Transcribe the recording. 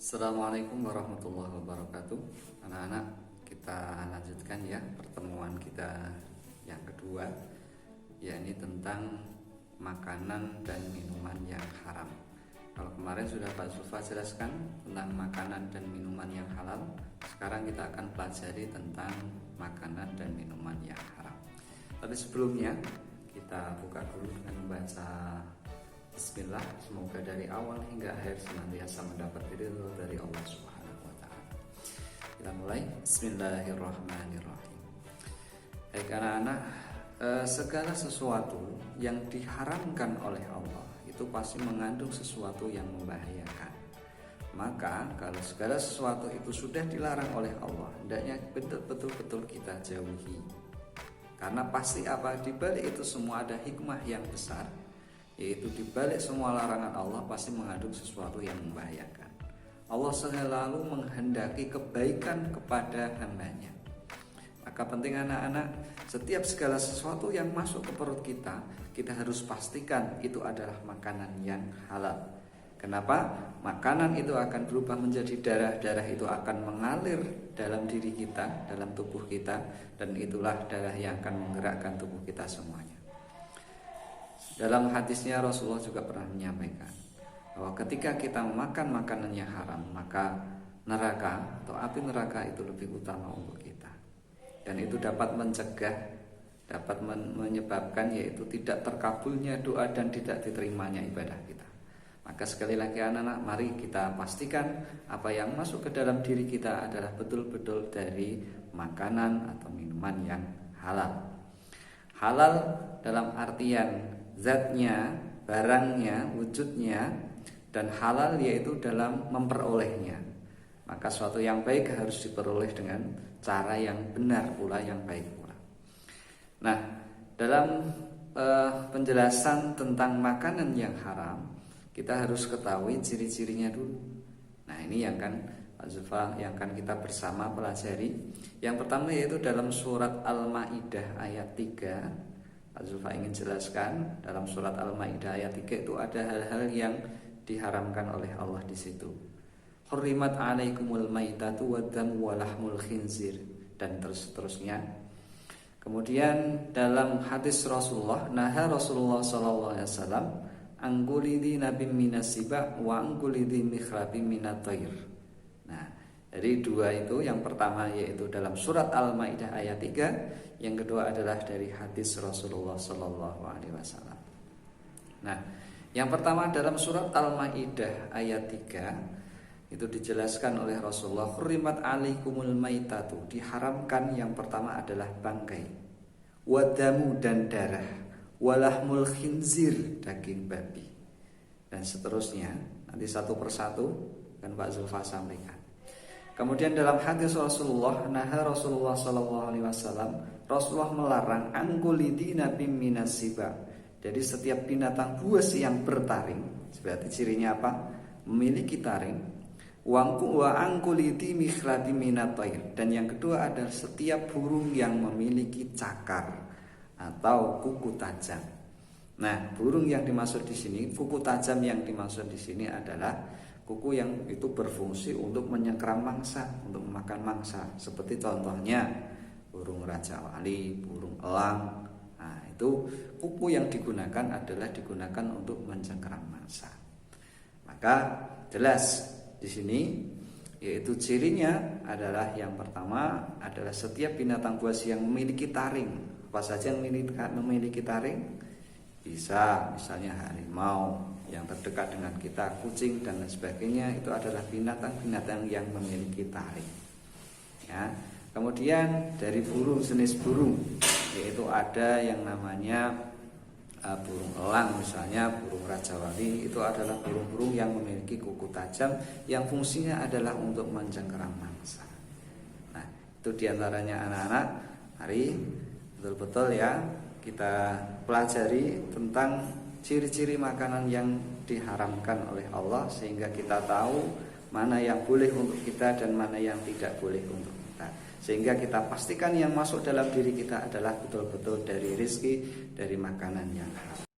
Assalamualaikum warahmatullahi wabarakatuh. Anak-anak, kita lanjutkan ya pertemuan kita yang kedua, yakni tentang makanan dan minuman yang haram. Kalau kemarin sudah Pak Zulfa jelaskan tentang makanan dan minuman yang halal, sekarang kita akan pelajari tentang makanan dan minuman yang haram. Tapi sebelumnya kita buka dulu dengan membaca Bismillah, semoga dari awal hingga akhir senantiasa mendapat ridho dari Allah Subhanahu wa Ta'ala. Kita mulai. Bismillahirrahmanirrahim. Baik anak-anak, segala sesuatu yang diharamkan oleh Allah itu pasti mengandung sesuatu yang membahayakan. Maka kalau segala sesuatu itu sudah dilarang oleh Allah, hendaknya betul-betul kita jauhi. Karena pasti di balik itu semua ada hikmah yang besar, yaitu di balik semua larangan Allah pasti mengandung sesuatu yang membahayakan. Allah selalu menghendaki kebaikan kepada hambanya. Maka penting anak-anak, setiap segala sesuatu yang masuk ke perut kita harus pastikan itu adalah makanan yang halal. Kenapa? Makanan itu akan berubah menjadi darah itu akan mengalir dalam diri kita, dalam tubuh kita, dan itulah darah yang akan menggerakkan tubuh kita semuanya. Dalam hadisnya Rasulullah juga pernah menyampaikan bahwa ketika kita memakan makanan yang haram, maka neraka atau api neraka itu lebih utama untuk kita. Dan itu dapat mencegah, dapat menyebabkan yaitu tidak terkabulnya doa dan tidak diterimanya ibadah kita. Maka sekali lagi anak-anak, mari kita pastikan apa yang masuk ke dalam diri kita adalah betul-betul dari makanan atau minuman yang halal. Halal dalam artian zatnya, barangnya, wujudnya, dan halal yaitu dalam memperolehnya. Maka suatu yang baik harus diperoleh dengan cara yang benar pula, yang baik pula. Nah, dalam penjelasan tentang makanan yang haram, kita harus ketahui ciri-cirinya dulu. Nah, ini yang kan Pak Zulfa yang akan kita bersama pelajari. Yang pertama yaitu dalam surat Al-Maidah ayat 3. Pak Zulfa ingin jelaskan dalam surat Al-Maidah ayat 3 itu ada hal-hal yang diharamkan oleh Allah di situ. Hurrimat 'alaikumul maitatu waddamu walahmul khinzir, dan terus-terusnya. Kemudian dalam hadis Rasulullah, naha Rasulullah sallallahu alaihi wasallam angkulidi nabim minasiba wa angkulidi mikhrabim minatayr. Nah, dari dua itu, yang pertama yaitu dalam surat Al-Maidah ayat 3, yang kedua adalah dari hadis Rasulullah sallallahu alaihi wasallam. Nah, yang pertama dalam surat Al-Maidah ayat 3 itu dijelaskan oleh Rasulullah, hurrimat 'alaikumul maitatu, diharamkan yang pertama adalah bangkai, wadamu dan darah, walahmul khinzir, daging babi, dan seterusnya. Nanti satu persatu kan Pak Zulfa sampaikan. Kemudian dalam hadis Rasulullah, naha Rasulullah sallallahu alaihi wasallam, Rasulullah melarang angkulidi nabi minasiba. Jadi setiap binatang buas yang bertaring, berarti cirinya apa? Memiliki taring. Wa angkulidi mikhladi minatair. Dan yang kedua adalah setiap burung yang memiliki cakar atau kuku tajam. Nah, burung yang dimaksud di sini, kuku tajam yang dimaksud di sini adalah kuku yang itu berfungsi untuk menyengkeram mangsa, untuk memakan mangsa. Seperti contohnya burung raja wali, burung elang. Nah, itu kuku yang digunakan digunakan untuk menyengkeram mangsa. Maka jelas di sini yaitu cirinya adalah yang pertama adalah setiap binatang buas yang memiliki taring. Apa saja yang memiliki taring? Bisa misalnya harimau yang terdekat dengan kita, kucing dan lain sebagainya, itu adalah binatang-binatang yang memiliki taring. Ya. Kemudian dari burung, jenis burung yaitu ada yang namanya burung elang, misalnya burung raja wali, itu adalah burung-burung yang memiliki kuku tajam yang fungsinya adalah untuk mencengkeram mangsa. Nah, itu diantaranya anak-anak. Mari betul-betul ya kita pelajari tentang ciri-ciri makanan yang diharamkan oleh Allah, sehingga kita tahu mana yang boleh untuk kita dan mana yang tidak boleh untuk kita, sehingga kita pastikan yang masuk dalam diri kita adalah betul-betul dari rezeki, dari makanan yang halal.